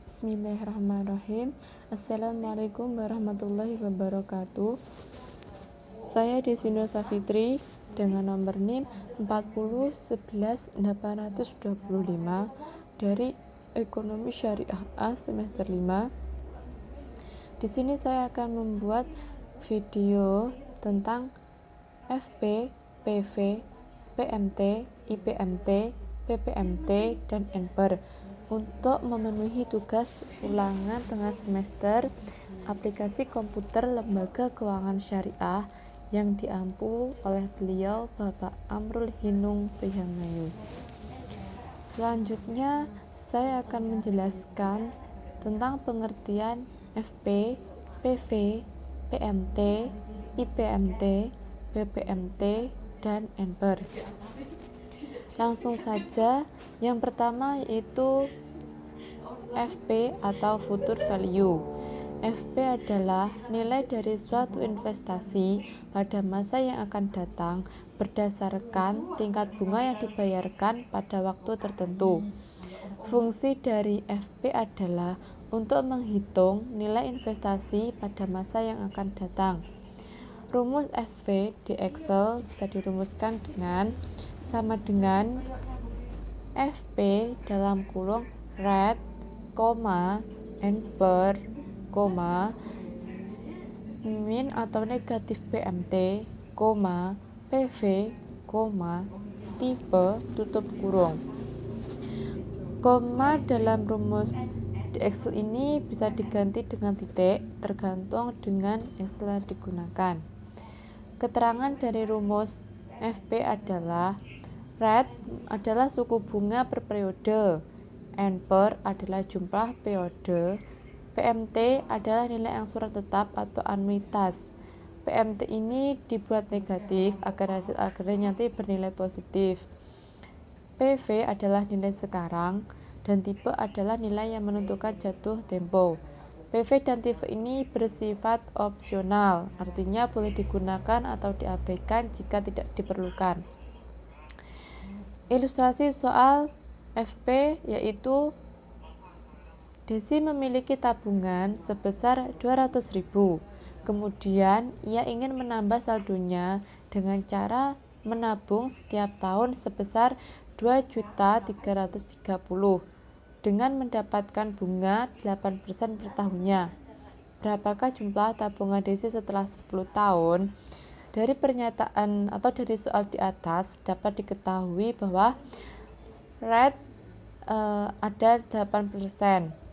Bismillahirrahmanirrahim. Assalamualaikum warahmatullahi wabarakatuh. Saya Desi Nur Safitri dengan nomor NIM 4011825 dari Ekonomi Syariah A semester 5. Di sini saya akan membuat video tentang FP, PV, PMT, IPMT, PPMT, dan NPER untuk memenuhi tugas ulangan tengah semester aplikasi komputer Lembaga Keuangan Syariah yang diampu oleh beliau Bapak Amrul Hinung Prihangayu. Selanjutnya saya akan menjelaskan tentang pengertian FP, PV, PMT, IPMT, PPMT, dan NPER. Langsung saja, yang pertama yaitu FP atau Future Value. FP adalah nilai dari suatu investasi pada masa yang akan datang berdasarkan tingkat bunga yang dibayarkan pada waktu tertentu. Fungsi dari FP adalah untuk menghitung nilai investasi pada masa yang akan datang. Rumus FP di Excel bisa dirumuskan dengan sama dengan FP dalam kurung rate, NPER, min atau negatif PMT, PV, tipe tutup kurung. Koma dalam rumus di Excel ini bisa diganti dengan titik tergantung dengan istilah digunakan. Keterangan dari rumus FP adalah rate adalah suku bunga per periode, NPER adalah jumlah periode, PMT adalah nilai angsuran tetap atau anuitas. PMT ini dibuat negatif agar hasil akhirnya nanti bernilai positif. PV adalah nilai sekarang dan tipe adalah nilai yang menentukan jatuh tempo. PV dan tipe ini bersifat opsional, artinya boleh digunakan atau diabaikan jika tidak diperlukan. Ilustrasi soal FP yaitu Desi memiliki tabungan sebesar 200.000. Kemudian ia ingin menambah saldonya dengan cara menabung setiap tahun sebesar 2.330.000 dengan mendapatkan bunga 8% per tahunnya. Berapakah jumlah tabungan Desi setelah 10 tahun? Dari pernyataan atau dari soal di atas dapat diketahui bahwa rate ada 8%,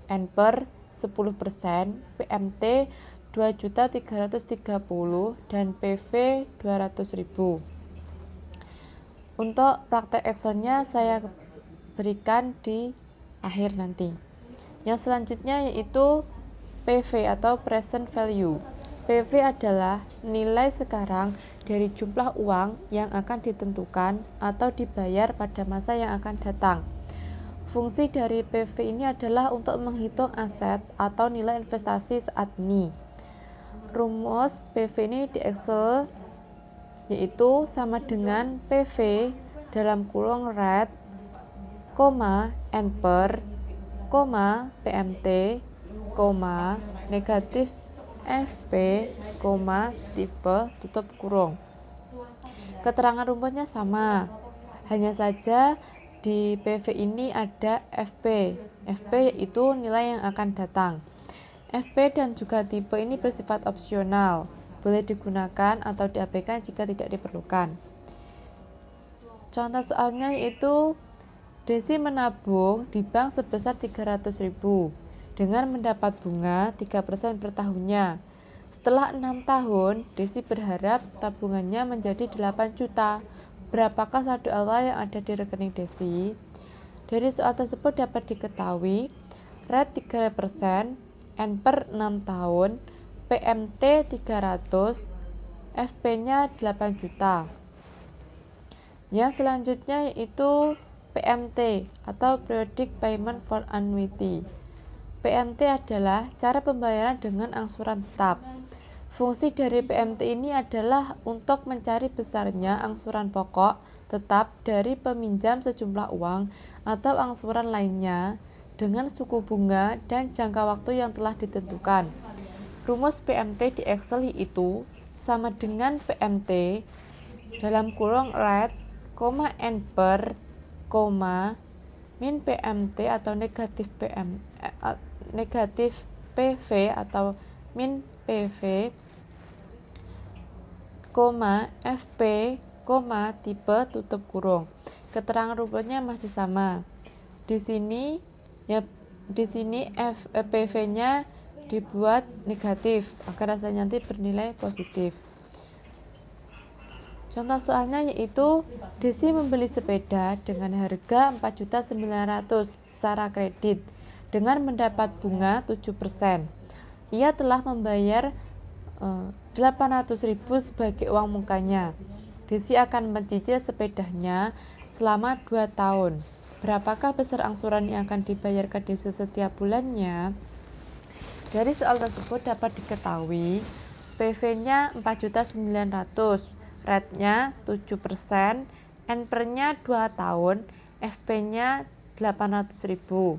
NPER 10%, PMT 2.330.000 dan PV 200.000. Untuk praktek Excelnya saya berikan di akhir nanti. Yang selanjutnya yaitu PV atau Present Value. PV adalah nilai sekarang dari jumlah uang yang akan ditentukan atau dibayar pada masa yang akan datang. Fungsi dari PV ini adalah untuk menghitung aset atau nilai investasi saat ini. Rumus PV ini di Excel yaitu sama dengan PV dalam kurung rate, NPER, PMT, negatif FP, tipe tutup kurung. Keterangan rumusnya sama, hanya saja di PV ini ada FP. FP yaitu nilai yang akan datang. FP dan juga tipe ini bersifat opsional, boleh digunakan atau diabaikan jika tidak diperlukan. Contoh soalnya yaitu Desi menabung di bank sebesar 300.000 dengan mendapat bunga 3% per tahunnya. Setelah 6 tahun, Desi berharap tabungannya menjadi 8 juta. Berapakah saldo awal yang ada di rekening Desi? Dari soal tersebut dapat diketahui rate 3%, NPER 6 tahun, PMT 300, FP-nya 8 juta. Yang selanjutnya yaitu PMT atau Periodic Payment for Annuity. PMT adalah cara pembayaran dengan angsuran tetap. Fungsi dari PMT ini adalah untuk mencari besarnya angsuran pokok tetap dari peminjam sejumlah uang atau angsuran lainnya dengan suku bunga dan jangka waktu yang telah ditentukan. Rumus PMT di Excel yaitu sama dengan PMT dalam kurung rate, N per, min PMT atau negatif PV atau min PV, FP, tipe tutup kurung. Keterangan rumusnya masih sama. Di sini PV-nya dibuat negatif agar hasilnya nanti bernilai positif. Contoh soalnya yaitu Desi membeli sepeda dengan harga 4.900.000 secara kredit dengan mendapat bunga 7%. Ia telah membayar 800.000 sebagai uang mukanya. Desi akan mencicil sepedanya selama 2 tahun. Berapakah besar angsuran yang akan dibayarkan Desi setiap bulannya? Dari soal tersebut dapat diketahui PV-nya 4.900.000, rate-nya 7%, N per-nya 2 tahun, FP-nya 800.000.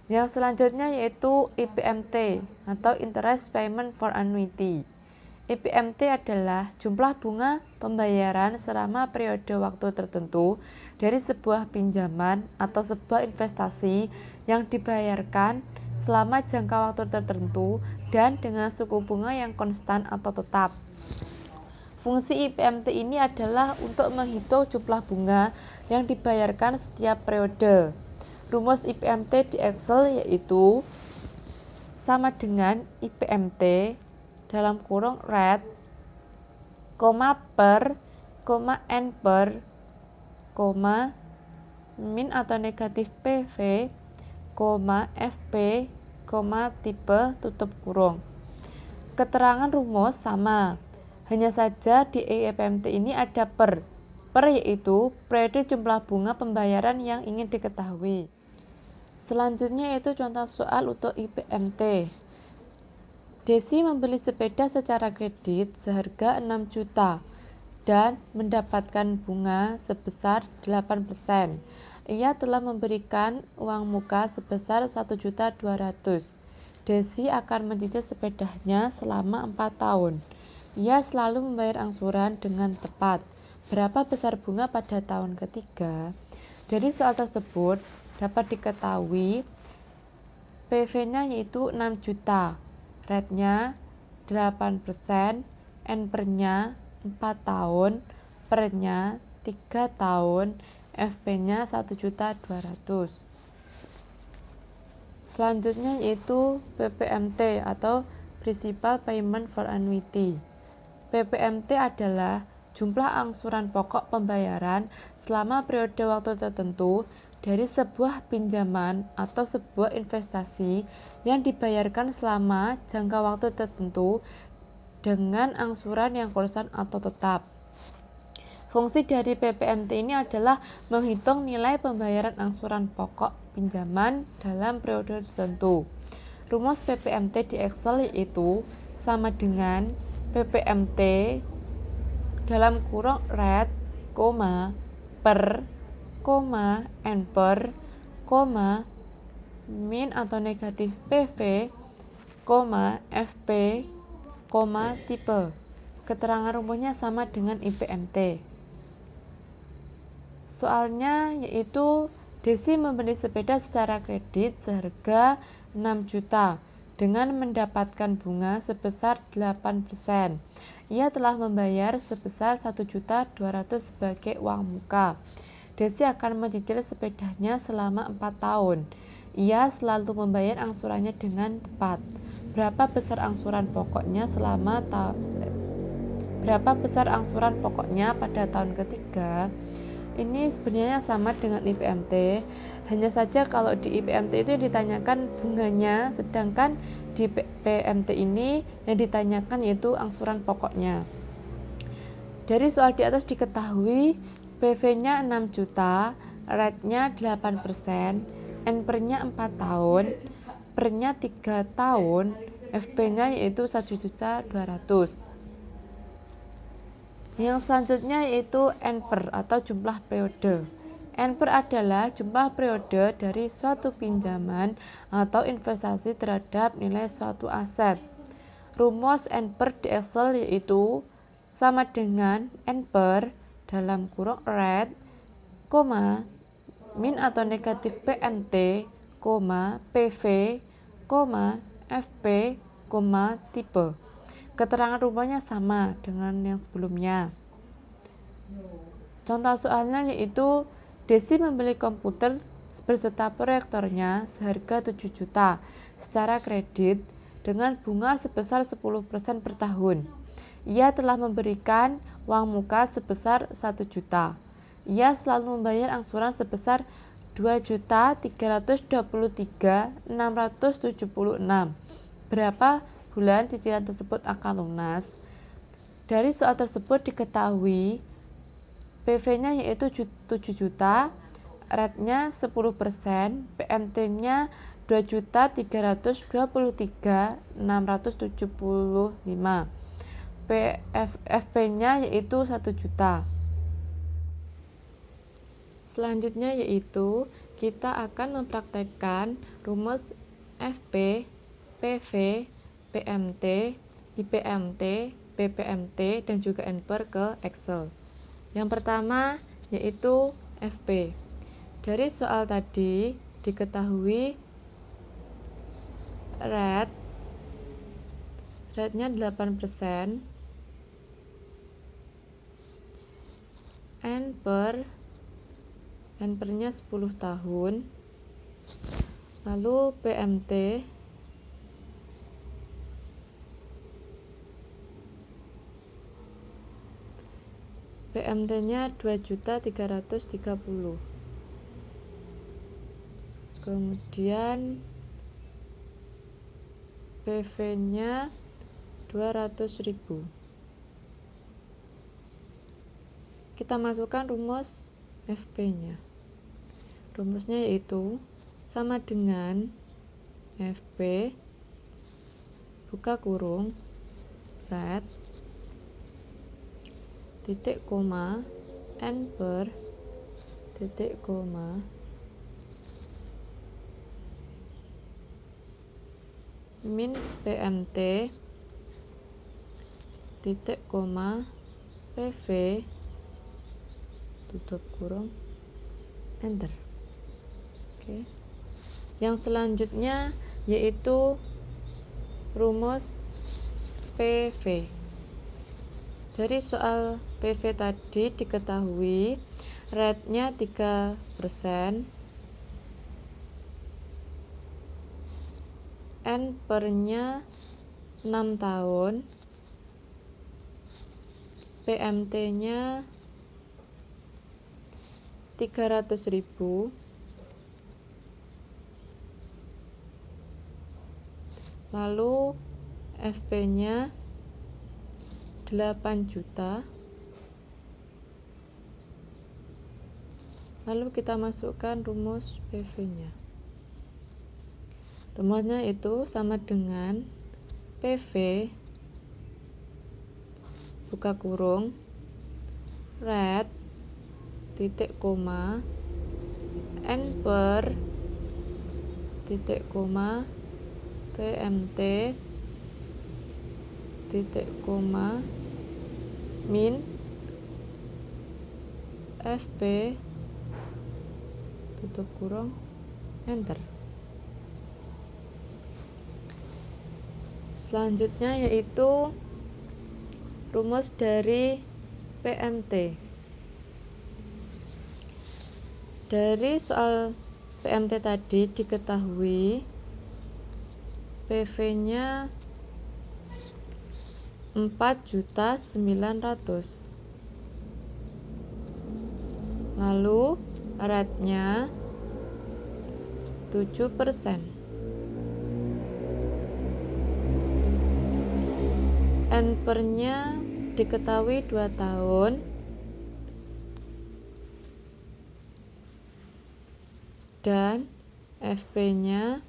Yang selanjutnya yaitu IPMT atau Interest Payment for Annuity. IPMT adalah jumlah bunga pembayaran selama periode waktu tertentu dari sebuah pinjaman atau sebuah investasi yang dibayarkan selama jangka waktu tertentu dan dengan suku bunga yang konstan atau tetap. Fungsi IPMT ini adalah untuk menghitung jumlah bunga yang dibayarkan setiap periode. Rumus IPMT di Excel yaitu sama dengan IPMT dalam kurung rate, per, N per, min atau negatif PV, FP, tipe tutup kurung. Keterangan rumus sama, hanya saja di IPMT ini ada per yaitu periode jumlah bunga pembayaran yang ingin diketahui. Selanjutnya yaitu contoh soal untuk IPMT. Desi membeli sepeda secara kredit seharga 6 juta dan mendapatkan bunga sebesar 8%. Ia telah memberikan uang muka sebesar 1.200.000. Desi akan mencicil sepedanya selama 4 tahun. Ia selalu membayar angsuran dengan tepat. Berapa besar bunga pada tahun ketiga? Dari soal tersebut dapat diketahui PV-nya yaitu 6 juta, rate-nya 8%, N per-nya 4 tahun, per-nya 3 tahun, FP-nya 1.200.000. Selanjutnya yaitu PPMT atau Principal Payment for Annuity. PPMT adalah jumlah angsuran pokok pembayaran selama periode waktu tertentu dari sebuah pinjaman atau sebuah investasi yang dibayarkan selama jangka waktu tertentu dengan angsuran yang konstan atau tetap. Fungsi dari PPMT ini adalah menghitung nilai pembayaran angsuran pokok pinjaman dalam periode tertentu. Rumus PPMT di Excel yaitu sama dengan PPMT dalam kurung rate, per, N per, min atau negatif PV, FP, tipe. Keterangan rumusnya sama dengan IPMT. Soalnya yaitu Desi membeli sepeda secara kredit seharga 6 juta dengan mendapatkan bunga sebesar 8%. Ia telah membayar sebesar 1.200.000 sebagai uang muka. Desi akan mencicil sepedanya selama 4 tahun. Ia selalu membayar angsurannya dengan tepat. Berapa besar angsuran pokoknya pada tahun ketiga? Ini sebenarnya sama dengan IPMT, hanya saja kalau di IPMT itu yang ditanyakan bunganya, sedangkan di PMT ini yang ditanyakan yaitu angsuran pokoknya. Dari soal di atas diketahui PV-nya 6 juta, rate-nya 8%, N per-nya 4 tahun, per-nya 3 tahun, FP-nya yaitu 1.200.000. Yang selanjutnya yaitu N per atau jumlah periode. NPER adalah jumlah periode dari suatu pinjaman atau investasi terhadap nilai suatu aset. Rumus NPER di Excel yaitu sama dengan NPER dalam kurung rate, min atau negatif PMT, PV, FP, tipe. Keterangan rumusnya sama dengan yang sebelumnya. Contoh soalnya yaitu Desi membeli komputer beserta proyektornya seharga 7 juta secara kredit dengan bunga sebesar 10% per tahun. Ia telah memberikan uang muka sebesar 1 juta. Ia selalu membayar angsuran sebesar 2.323.676. Berapa bulan cicilan tersebut akan lunas? Dari soal tersebut diketahui PV-nya yaitu 7 juta, rate-nya 10%, PMT-nya 2.323.675, FP-nya yaitu 1 juta. Selanjutnya yaitu kita akan mempraktekkan rumus FP, PV, PMT, IPMT, PPMT, dan juga NPER ke Excel. Yang pertama yaitu FP. Dari soal tadi diketahui rate-nya 8%, NPER-nya 10 tahun, lalu PMT-nya 2.330. Kemudian PV-nya 200.000. Kita masukkan rumus FP-nya. Rumusnya yaitu sama dengan FP buka kurung rate titik koma NPER titik koma min PMT titik koma PV tutup kurung enter. Oke. Yang selanjutnya yaitu rumus PV. Dari soal PV tadi diketahui rate-nya 3%, NPER-nya 6 tahun, PMT-nya 300.000, lalu FP-nya 8 juta. Lalu kita masukkan rumus PV-nya. Rumusnya itu sama dengan PV buka kurung rate titik koma NPER titik koma PMT titik koma min FP tutup kurung enter. Selanjutnya yaitu rumus dari PMT. Dari soal PMT tadi diketahui PV-nya 4.900.000. Lalu rate-nya 7%. NPER-nya diketahui 2 tahun dan FP-nya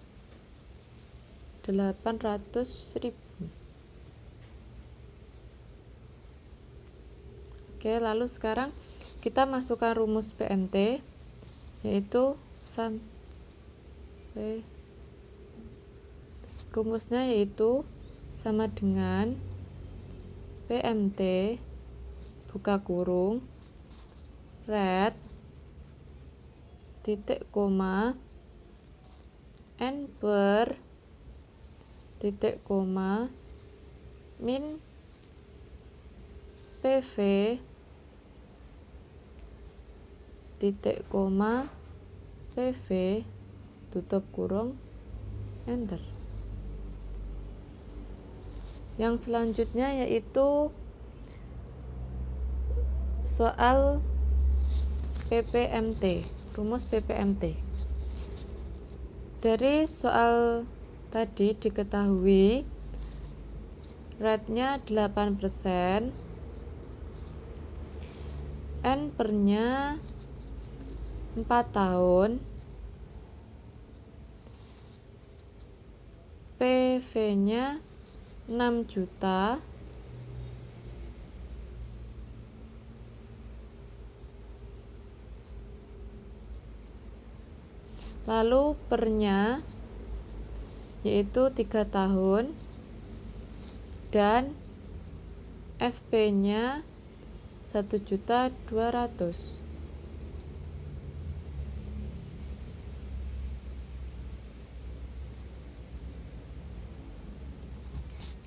800.000. Oke, lalu sekarang kita masukkan rumus PMT. yaitu rumusnya yaitu sama dengan PMT buka kurung red titik koma n per titik koma min PV titik koma PV tutup kurung enter. Yang selanjutnya yaitu soal PPMT, rumus PPMT. Dari soal tadi diketahui rate-nya 8%, N per-nya 4 tahun, PV-nya 6 juta, lalu per-nya yaitu 3 tahun, dan FP-nya 1.200.000.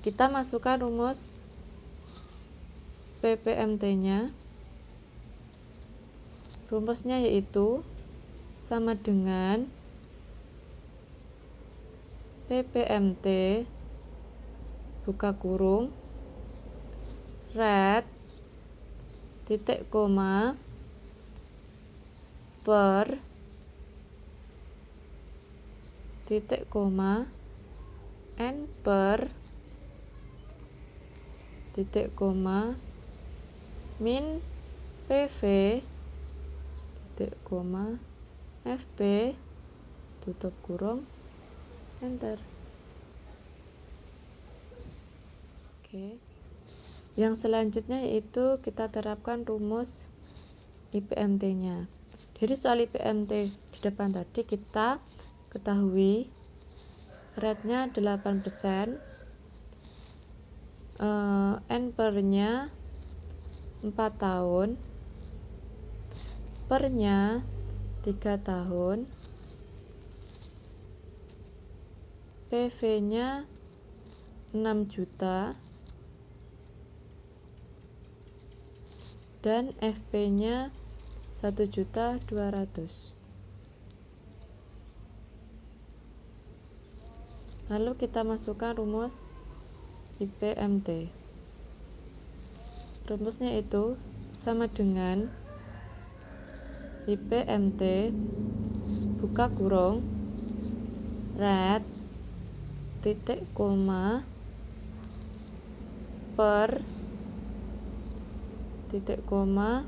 Kita masukkan rumus PPMT-nya. Rumusnya yaitu sama dengan PPMT buka kurung red titik koma per titik koma n per titik koma min PV titik koma FP tutup kurung enter. Oke. Yang selanjutnya yaitu kita terapkan rumus IPMT-nya. Dari soal IPMT di depan tadi kita ketahui rate-nya 8%, N per-nya 4 tahun, per-nya 3 tahun, PV-nya 6 juta, dan FP-nya 1.200.000. Lalu kita masukkan rumus IPMT. Rumusnya itu sama dengan IPMT buka kurung red titik koma per titik koma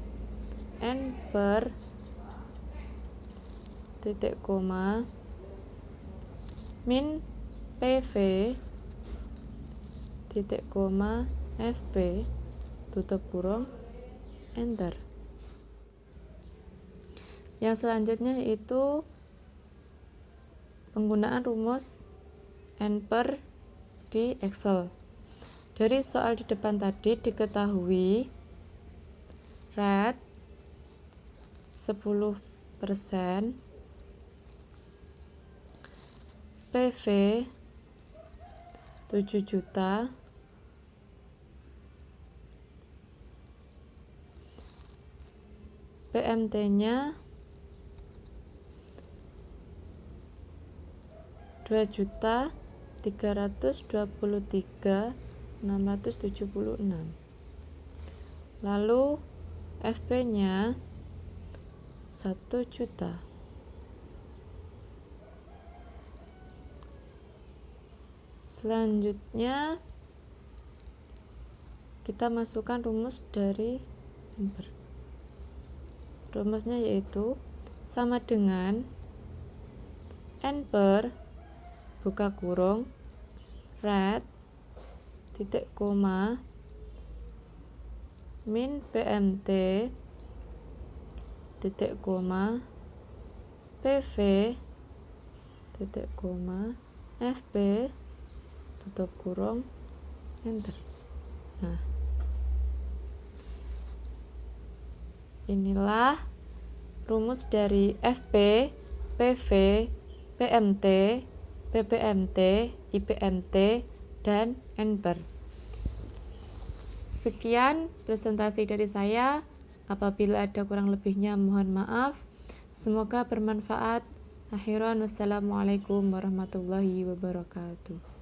n per titik koma min PV titik koma FP tutup kurung enter. Yang selanjutnya yaitu penggunaan rumus N per di Excel. Dari soal di depan tadi diketahui rate 10%, PV 7 juta, PMT-nya 2.323.676. Lalu FP-nya 1 juta. Selanjutnya kita masukkan rumus dari number. Rumusnya yaitu sama dengan N per buka kurung red titik koma min PMT titik koma PV titik koma FP tutup kurung enter. Nah, inilah rumus dari FP, PV, PMT, PPMT, IPMT, dan NPER. Sekian presentasi dari saya. Apabila ada kurang lebihnya mohon maaf. Semoga bermanfaat. Akhiran wassalamualaikum warahmatullahi wabarakatuh.